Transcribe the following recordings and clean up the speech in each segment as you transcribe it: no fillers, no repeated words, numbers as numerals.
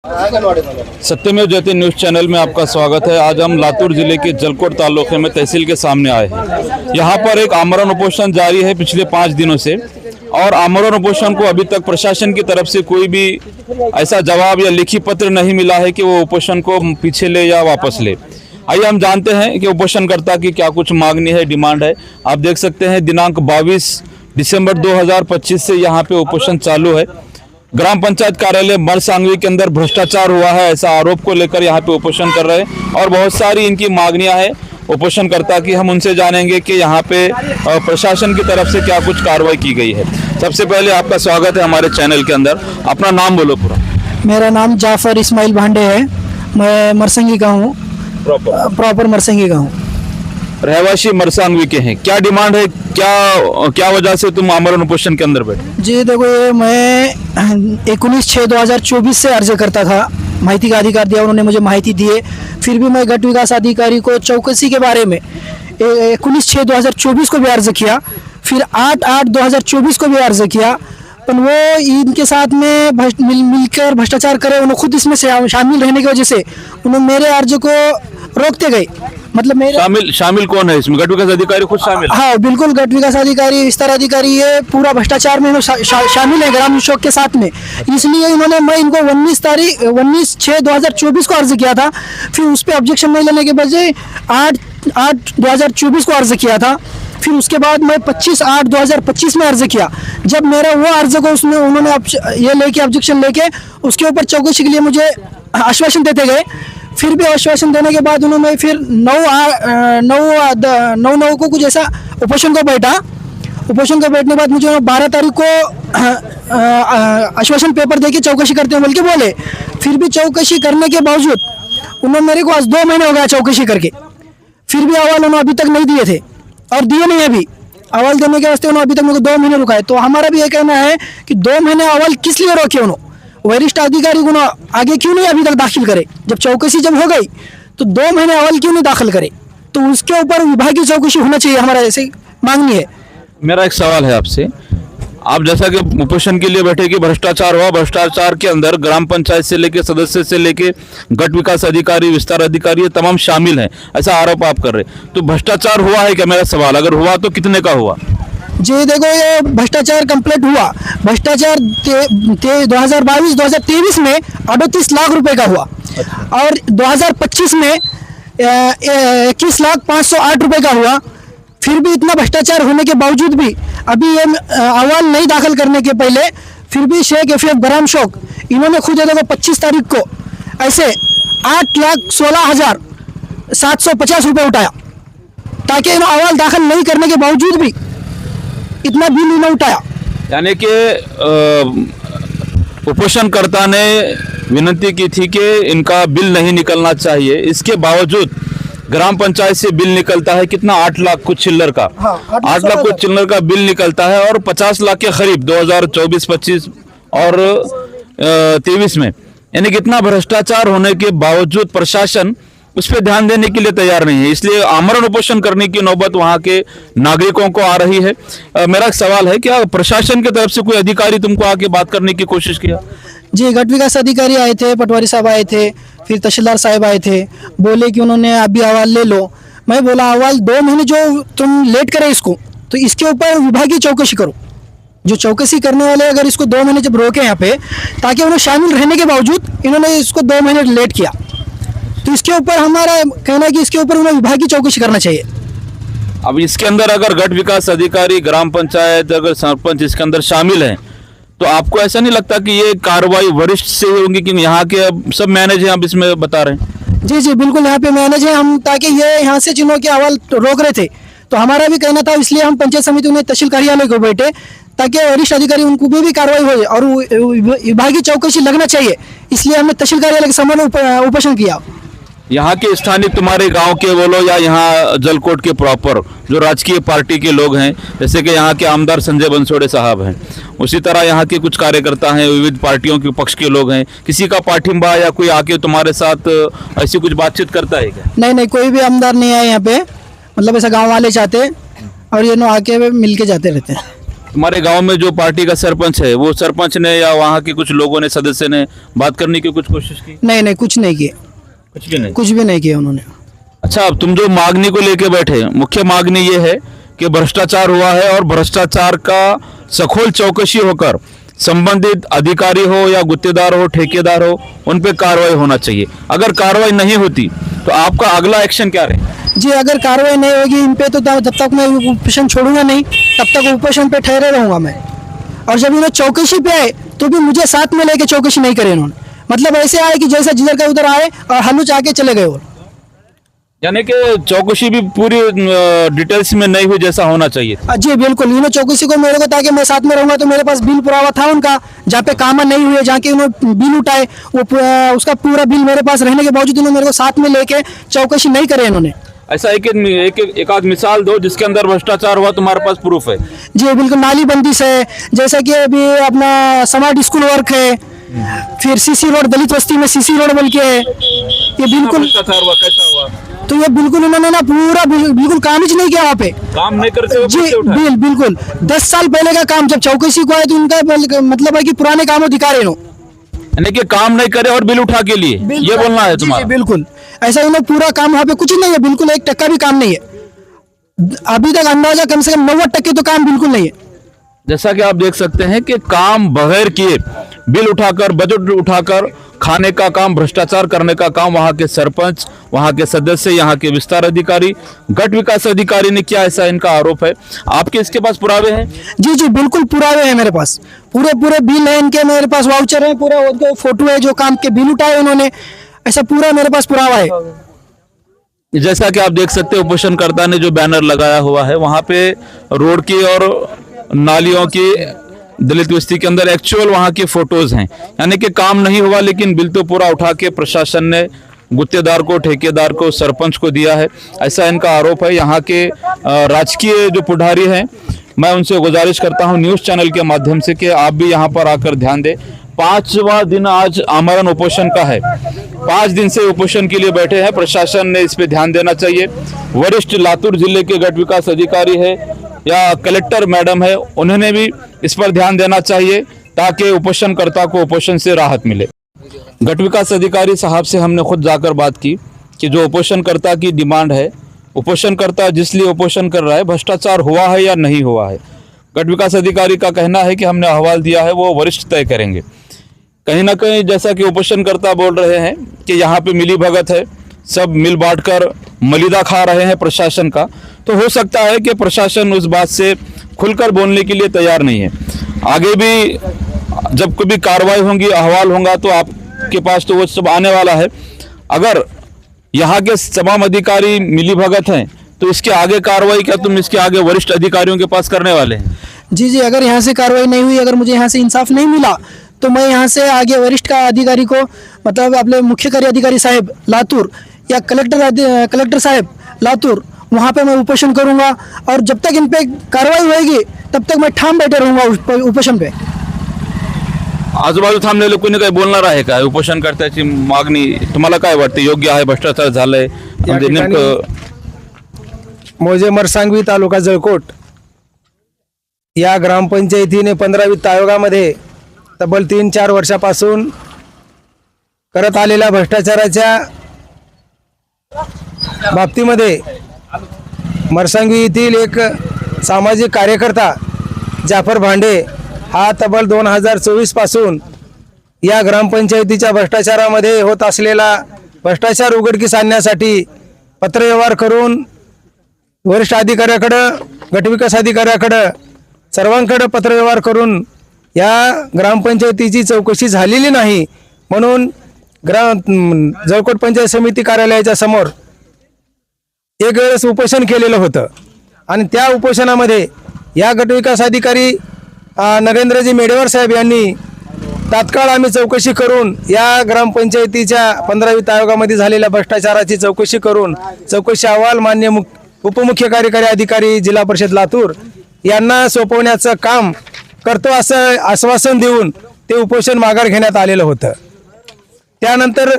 सत्यमेव जयते news channel में आपका स्वागत है। आज हम लातूर जिले के जलकोट तालुके में तहसील के सामने आए हैं। यहाँ पर एक आमरण उपोषण जारी है पिछले 5 दिनों से, और आमरण उपोषण को अभी तक प्रशासन की तरफ से कोई भी ऐसा जवाब या लिखित पत्र नहीं मिला है कि वो उपोषण को पीछे ले या वापस ले। आइए हम जानते हैं कि उपोषणकर्ता की क्या कुछ मांगनी है, डिमांड है। आप देख सकते हैं दिनांक 22 दिसंबर 2025 से यहाँ पे उपोषण चालू है। ग्राम पंचायत कार्यालय मरसांगवी के अंदर भ्रष्टाचार हुआ है, ऐसा आरोप को लेकर यहाँ पे उपोषण कर रहे हैं, और बहुत सारी इनकी मांगनियां हैं उपोषणकर्ता की। हम उनसे जानेंगे कि यहाँ पे प्रशासन की तरफ से क्या कुछ कार्रवाई की गई है। सबसे पहले आपका स्वागत है हमारे चैनल के अंदर। अपना नाम बोलो पूरा। मेरा नाम जाफर इस्माइल भांडे है। मैं मरसंगी का हूँ, प्रॉपर मरसंगी का हूँ। रहवासी मरसांगवी के हैं। क्या डिमांड है, क्या वजह से तुम आमरण उपोषण के अंदर बैठे? जी देखो, ये मैं 19/6/2024 से अर्ज करता था। माहिती का अधिकार दिया, उन्होंने मुझे माहिती दिए। फिर भी मैं गट विकास अधिकारी को चौकसी के बारे में 19/6/2024 को भी अर्ज किया, फिर 8/8/2024 को भी अर्ज किया, पर वो इनके साथ में मिलकर भ्रष्टाचार करे। उन्होंने खुद इसमें शामिल रहने की वजह से उन्होंने मेरे अर्ज को रोकते गए। मतलब मेरे शामिल कौन है इसमें? गट विकास अधिकारी खुद शामिल? हाँ बिल्कुल, गट विकास अधिकारी, विस्तार अधिकारी, ये पूरा भ्रष्टाचार में शामिल है ग्राम उद्योग के साथ में। इसलिए इन्होंने, मैं इनको 19/6/2024 को अर्ज किया था, फिर उस पर ऑब्जेक्शन नहीं लेने के बजाय 8/8/2024 को अर्ज किया था। फिर उसके बाद मैं 25/8/2025 में अर्ज किया। जब मेरा वो अर्ज को उन्होंने ये लेके ऑब्जेक्शन लेके उसके ऊपर चौकसी के लिए मुझे आश्वासन देते गए। फिर भी आश्वासन देने के बाद उन्होंने फिर 9/9 को कुछ ऐसा उपोषण को बैठा। उपोषण को बैठने के बाद मुझे 12 तारीख को आश्वासन पेपर देके चौकसी करते हैं बोल के बोले। फिर भी चौकसी करने के बावजूद उन्होंने मेरे को आज 2 महीने हो गया चौकसी करके, फिर भी अहवाल उन्होंने अभी तक नहीं दिए थे और दिए नहीं। अभी अहवाल देने के वास्ते उन्होंने अभी तक मेरे को 2 महीने रुका है। तो हमारा भी ये कहना है कि 2 महीने अहवाल किस लिए रोके उन्होंने? वरिष्ठ अधिकारी को आगे क्यों नहीं अभी तक दाखिल करे? जब चौकसी जब हो गई तो 2 महीने अहवाल क्यों नहीं दाखिल करे? तो उसके ऊपर विभागीय चौकसी होना चाहिए, हमारा ऐसे मांगनी है। मेरा एक सवाल है आपसे। आप जैसा कि उपोषण के लिए बैठे कि भ्रष्टाचार हुआ, भ्रष्टाचार के अंदर ग्राम पंचायत से लेके सदस्य से लेके गट विकास अधिकारी, विस्तार अधिकारी, ये तमाम शामिल हैं, ऐसा आरोप आप कर रहे। तो भ्रष्टाचार हुआ है क्या? मेरा सवाल, अगर हुआ तो कितने का हुआ? जी देखो, ये भ्रष्टाचार कंप्लीट हुआ। भ्रष्टाचार 2022-2023 में 38 लाख रुपए का हुआ, और 2025 में 21,508,000 रुपए का हुआ। फिर भी इतना भ्रष्टाचार होने के बावजूद भी अभी ये अहवाल नहीं दाखिल करने के पहले फिर भी शेख FF ग्राम शौक इन्होंने खुद देखो 25 तारीख को ऐसे 8,16,750 रुपये उठाया, ताकि इन्होंने अहवाल दाखिल नहीं करने के बावजूद भी इतना बिल नहीं उठाया। यानी कि उपोषणकर्ता ने विनती की थी कि इनका बिल नहीं निकलना चाहिए, इसके बावजूद ग्राम पंचायत से बिल निकलता है कितना? 8 लाख कुछ चिल्लर का। हाँ, 8 लाख कुछ चिल्लर का बिल निकलता है, और 50 लाख के करीब 2024-25 और 23 में। यानी कितना भ्रष्टाचार होने के बावजूद प्रशासन उस पर ध्यान देने के लिए तैयार नहीं है, इसलिए आमरण उपोषण करने की नौबत वहां के नागरिकों को आ रही है। मेरा सवाल है, क्या प्रशासन की तरफ से कोई अधिकारी तुमको आके बात करने की कोशिश किया? जी, गट विकास अधिकारी आए थे, पटवारी साहब आए थे, फिर तहसीलदार साहब आए थे, बोले कि उन्होंने अभी अहवाल ले लो। मैं बोला अहवाल 2 महीने जो तुम लेट करे इसको, तो इसके ऊपर विभागीय चौकसी करो। जो चौकसी करने वाले अगर इसको 2 महीने जब रोके यहाँ पे, ताकि उन्हें शामिल रहने के बावजूद इन्होंने इसको 2 महीने लेट किया, तो इसके ऊपर हमारा कहना है कि इसके ऊपर उन्हें विभागीय चौकसी करना चाहिए। अब इसके अंदर अगर गट विकास अधिकारी, ग्राम पंचायत, अगर सरपंच इसके अंदर शामिल हैं, तो आपको ऐसा नहीं लगता कि ये कार्रवाई वरिष्ठ से होंगी कि यहाँ के अब सब मैनेज हैं, आप इसमें बता रहे हैं? जी जी बिल्कुल, यहाँ पे मैनेज है हम, ताकि ये यहाँ से जिन्हों के अहवाल रोक रहे थे, तो हमारा भी कहना था, इसलिए हम पंचायत समिति में तहसील कार्यालय को बैठे, ताकि वरिष्ठ अधिकारी उनको भी कार्रवाई हो और विभागीय चौकसी लगना चाहिए। इसलिए हमने तहसील कार्यालय के सामने उपोषण किया। यहाँ के स्थानीय तुम्हारे गांव के बोलो या यहाँ जलकोट के प्रॉपर जो राजकीय पार्टी के लोग हैं, जैसे कि यहाँ के आमदार संजय बंसोड़े साहब हैं, उसी तरह यहाँ के कुछ कार्यकर्ता हैं, विविध पार्टियों के पक्ष के लोग हैं, किसी का पाठिंबा या कोई आके तुम्हारे साथ ऐसी कुछ बातचीत करता है क्या? नहीं, कोई भी आमदार नहीं है यहाँ पे, मतलब ऐसा गाँव वाले चाहते और ये आके मिल के जाते रहते हैं। तुम्हारे गांव में जो पार्टी का सरपंच है, वो सरपंच ने या वहाँ के कुछ लोगों ने, सदस्य ने बात करने की कुछ कोशिश की? नहीं नहीं, कुछ नहीं किए, कुछ भी नहीं। कुछ भी नहीं किया उन्होंने। अच्छा, अब तुम जो मांगनी को लेके बैठे, मुख्य मांगनी ये है कि भ्रष्टाचार हुआ है और भ्रष्टाचार का सखोल चौकसी होकर संबंधित अधिकारी हो या गुत्तेदार हो, ठेकेदार हो, उन पे कार्रवाई होना चाहिए। अगर कार्रवाई नहीं होती तो आपका अगला एक्शन क्या रहेगा? जी, अगर कार्रवाई नहीं होगी इन पे तो जब तक मैं उपोषण छोड़ूंगा नहीं, तब तक उपोषण पे ठहरे रहूंगा मैं। और जब इन्होंने चौकसी पे आए तो भी मुझे साथ में लेके चौकसी नहीं करे इन्होंने। मतलब ऐसे आए कि जैसा जिधर का उधर आए और हलूच आके चले गए वो। यानी कि चौकसी भी पूरी डिटेल्स में नहीं हुई जैसा होना चाहिए। जी बिल्कुल, इन्होंने चौकसी को मेरे को, ताकि मैं साथ में रहूंगा, तो मेरे पास बिल पुरावा था उनका, जहाँ पे काम नहीं हुए, जहाँ के उन्होंने बिल उठाए, वो उसका पूरा बिल मेरे पास रहने के बावजूद इन्होंने मेरे को साथ में लेके चौकसी नहीं करे इन्होंने। ऐसा एक आध मिसाल दो जिसके अंदर भ्रष्टाचार हुआ, तुम्हारे पास प्रूफ है? जी बिल्कुल, नाली बंदिश है, जैसा कि अभी अपना स्मार्ट स्कूल वर्क है, फिर सीसी रोड, दलित बस्ती में सीसी रोड बन के है, ये बिल्कुल भ्रष्टाचार हुआ, कैसा हुआ? तो ये बिल्कुल उन्होंने ना पूरा बिल्कुल काम ही नहीं किया वहाँ पे। काम नहीं करते हुए जी पैसे उठाए? बिल्कुल 10 साल पहले का काम जब चौकसी को आए तो उनका मतलब है कि पुराने कामों दिखा रहे हो, यानी कि काम नहीं करे और बिल उठा के लिए, ये बोलना है जी, तुम्हारा? बिल्कुल ऐसा उन्होंने पूरा काम, वहाँ पे कुछ नहीं है, बिल्कुल 1% भी काम नहीं है अभी तक। अंदाजा कम से कम 90% तो काम बिल्कुल नहीं है। जैसा कि आप देख सकते हैं कि काम बगैर किए, बिल उठाकर, बजट उठाकर खाने का काम, भ्रष्टाचार करने का काम वहां के सरपंच, वहां के सदस्य, यहाँ के विस्तार अधिकारी, गट विकास अधिकारी ने किया, ऐसा इनका आरोप है। आपके इसके पास पुरावे हैं? जी जी बिल्कुल पुरावे हैं मेरे पास, पूरे बिल है इनके, मेरे पास वाउचर है, पूरा उनके फोटो है जो काम के बिल उठाए उन्होंने, ऐसा पूरा मेरे पास पुरावा है। जैसा कि आप देख सकते हैं, उपोषणकर्ता ने जो बैनर लगाया हुआ है, वहां पे रोड की और नालियों की, दलित बस्ती के अंदर एक्चुअल वहां की फोटोज हैं। यानी कि काम नहीं हुआ, लेकिन बिल तो पूरा उठा के प्रशासन ने गुत्तेदार को, ठेकेदार को, सरपंच को दिया है, ऐसा इनका आरोप है। यहाँ के राजकीय जो पुढारी हैं, मैं उनसे गुजारिश करता हूँ न्यूज़ चैनल के माध्यम से कि आप भी यहाँ पर आकर ध्यान दें। 5वां दिन आज आमरण उपोषण का है, 5 दिन से उपोषण के लिए बैठे हैं। प्रशासन ने इस पे ध्यान देना चाहिए। वरिष्ठ लातूर जिले के गट विकास अधिकारी है या कलेक्टर मैडम है, उन्होंने भी इस पर ध्यान देना चाहिए ताकि उपोषणकर्ता को उपोषण से राहत मिले। गट विकास अधिकारी साहब से हमने खुद जाकर बात की कि जो उपोषणकर्ता की डिमांड है, उपोषणकर्ता जिस लिए उपोषण कर रहा है, भ्रष्टाचार हुआ है या नहीं हुआ है। गट विकास अधिकारी का कहना है कि हमने अहवाल दिया है, वो वरिष्ठ तय करेंगे। कहीं ना कहीं जैसा कि उपोषणकर्ता बोल रहे हैं कि यहाँ पे मिली भगत है, सब मिल बांटकर मलिदा खा रहे हैं प्रशासन का, तो हो सकता है कि प्रशासन उस बात से खुलकर बोलने के लिए तैयार नहीं है। आगे भी जब कभी कार्रवाई होंगी, अहवाल होगा, तो आपके पास तो वो सब आने वाला है। अगर यहाँ के तमाम अधिकारी मिली भगत हैं तो इसके आगे कार्रवाई क्या तुम इसके आगे वरिष्ठ अधिकारियों के पास करने वाले हैं? जी जी, अगर यहाँ से कार्रवाई नहीं हुई, अगर मुझे यहाँ से इंसाफ नहीं मिला, तो मैं यहाँ से आगे वरिष्ठ का अधिकारी को, मतलब अपने मुख्य कार्य अधिकारी साहब लातूर या कलेक्टर साहब लातूर, वहाँ पे मैं उपोषण करूँगा। और जब तक इन पे कार्रवाई होगी तब तक मैं ठाम बैठे रहूँगा उपोषण पे। आजूबाजू थांबलेले कोणी काही बोलणार आहे का? उपोषणकर्त्याची मागणी तुम्हाला काय वाटते, योग्य आहे? भ्रष्टाचार झालाय म्हणजे नेमकं? मौजे मरसांगवी तालुका जळकोट या ग्रामपंचायतीने 15 वित्त आयोगामध्ये तब्बल 3-4 वर्षापासून करत आलेल्या भ्रष्टाचाराच्या बाबतीमध्ये मरसांगवी येथील एक सामाजिक कार्यकर्ता जाफर भांडे हा तब्बल 2024 पासून या ग्रामपंचायतीच्या भ्रष्टाचारामध्ये होत असलेला भ्रष्टाचार उघडकीस आणण्यासाठी पत्रव्यवहार करून वरिष्ठ अधिकाऱ्याकडं, गटविकास अधिकाऱ्याकडं, सर्वांकडं पत्रव्यवहार करून या ग्रामपंचायतीची चौकशी झालेली नाही म्हणून जळकोट पंचायत समिती कार्यालयाच्या समोर एक वेळेस उपोषण केलेलं होतं। आणि त्या उपोषणामध्ये या गटविकास अधिकारी नरेंद्रजी मेडेवर साहेब यांनी तात्काळ आम्ही चौकशी करून या ग्रामपंचायतीच्या 15 वित्त आयोगामध्ये झालेल्या भ्रष्टाचाराची चौकशी करून चौकशी अहवाल मान्य उपमुख्य कार्यकारी अधिकारी जिल्हा परिषद लातूर यांना सोपवण्याचं काम करतो असं आश्वासन देऊन ते उपोषण माघार घेण्यात आलेलं होतं। त्यानंतर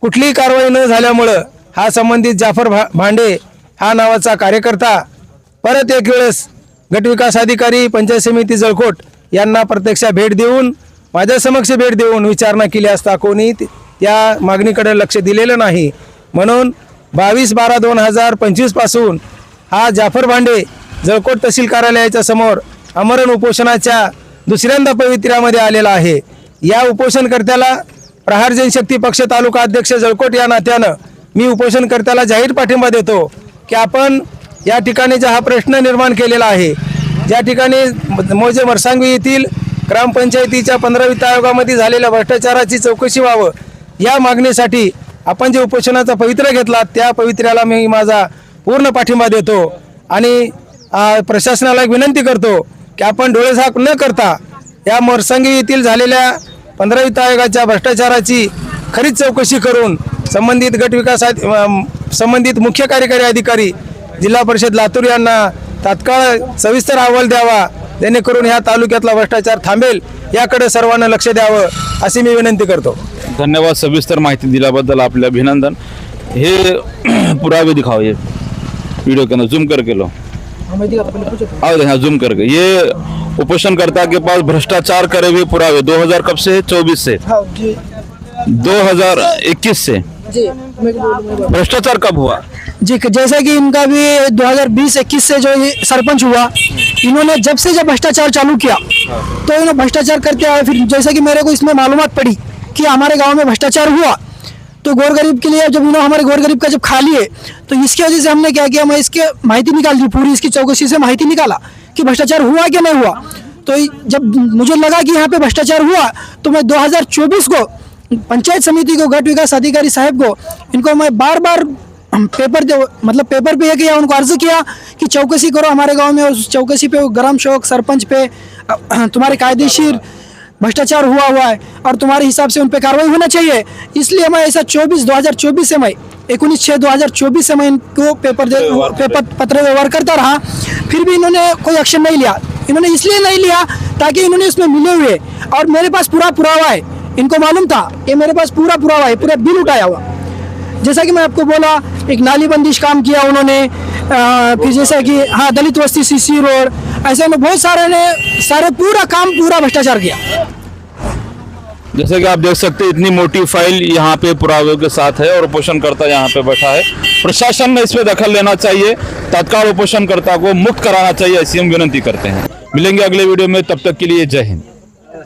कुठलीही कारवाई न झाल्यामुळं हा संबंधित जाफर भांडे हा नावाचा कार्यकर्ता परत एक वेळेस गटविकास अधिकारी पंचायत समिती जळकोट यांना प्रत्यक्ष भेट देऊन माझ्या समक्ष भेट देऊन विचारणा केली असता कोणी त्या मागणीकडे लक्ष दिलेलं नाही. म्हणून 22/12/2025 पासून हा जाफर भांडे जळकोट तहसील कार्यालयाच्या समोर आमरण उपोषणाच्या दुसऱ्यांदा पवित्र्यामध्ये आलेला आहे. या उपोषणकर्त्याला प्रहार जनशक्ती पक्ष तालुका अध्यक्ष जळकोट या नात्यानं मी उपोषणकर्त्याला जाहीर पाठिंबा देतो की आपण या ठिकाणी हा प्रश्न निर्माण केलेला आहे, ज्या ठिकाणी मौजे मरसांगवी येथील ग्रामपंचायतीच्या 15 वित्त आयोगामध्ये झालेल्या भ्रष्टाचाराची चौकशी व्हावं या मागणीसाठी आपण जे उपोषणाचा पवित्रा घेतला त्या पवित्र्याला मी माझा पूर्ण पाठिंबा देतो आणि प्रशासनाला एक विनंती करतो की आपण डोळेझाक न करता या मरसांगवी येथील झालेल्या 15 वित्त आयोगाच्या भ्रष्टाचाराची खरीच चौकशी करून संबंधित मुख्य कार्यकारी अधिकारी जिल्हा परिषद लातूर यांना तात्काळ सविस्तर अहवाल द्यावा, जेणेकरून ह्या तालुक्यातला भ्रष्टाचार थांबेल याकडे सर्वांना लक्ष द्यावं अशी मी विनंती करतो. धन्यवाद. सविस्तर माहिती दिल्याबद्दल आपले अभिनंदन. हे पुरावे दिखाओ, ये वीडियो के अंदर जूम करके लो, आओ यहाँ जूम करके. ये उपोषणकर्ता के पास भ्रष्टाचार करे हुए पुरावे 2000 कब से? 24 से 2021 से. भ्रष्टाचार कब हुआ? जी जैसा कि इनका भी 2020-21 से जो ये सरपंच हुआ, इन्होंने जब भ्रष्टाचार चालू किया तो इन्होंने भ्रष्टाचार करते आए. फिर जैसा कि मेरे को इसमें मालूमात पड़ी कि हमारे गांव में भ्रष्टाचार हुआ, तो गौरगरीब के लिए जब इन्होंने हमारे गौरगरीब का जब खा लिए तो इसकी वजह से हमने क्या किया, मैं इसके माहिती निकाल दी, पूरी इसकी चौकसी से माहिती निकाला कि भ्रष्टाचार हुआ कि नहीं हुआ. तो जब मुझे लगा कि यहाँ पे भ्रष्टाचार हुआ तो मैं 2024 को पंचायत समिति को, गट विकास अधिकारी साहब को, इनको मैं बार पेपर पे किया, उनको अर्ज किया कि चौकसी करो हमारे गांव में. उस चौकसी पे ग्राम सेवक सरपंच पे तुम्हारे कायदेशीर भ्रष्टाचार हुआ है और तुम्हारे हिसाब से उन पे कार्रवाई होना चाहिए. इसलिए मैं ऐसा 2024 से मैं 19/6/2024 से मैं इनको पत्र व्यवहार करता रहा. फिर भी इन्होंने कोई एक्शन नहीं लिया. इन्होंने इसलिए नहीं लिया ताकि इन्होंने इसमें मिले हुए और मेरे पास पूरा पुरावा है. इनको मालूम था कि मेरे पास पूरा पुरावा है, पूरा बिल उठाया हुआ. जैसा कि मैं आपको बोला, एक नाली बंदिश काम किया उन्होंने, फिर जैसा कि हाँ दलित बस्ती सीसी रोड, ऐसे में बहुत सारे पूरा भ्रष्टाचार किया. जैसे कि आप देख सकते हैं इतनी मोटी फाइल यहाँ पे पुरावे के साथ है और उपोषणकर्ता यहाँ पे बैठा है. प्रशासन ने इसमें दखल लेना चाहिए, तत्काल उपोषणकर्ता को मुक्त कराना चाहिए, ऐसी हम विनंती करते हैं. मिलेंगे अगले वीडियो में, तब तक के लिए जय हिंद.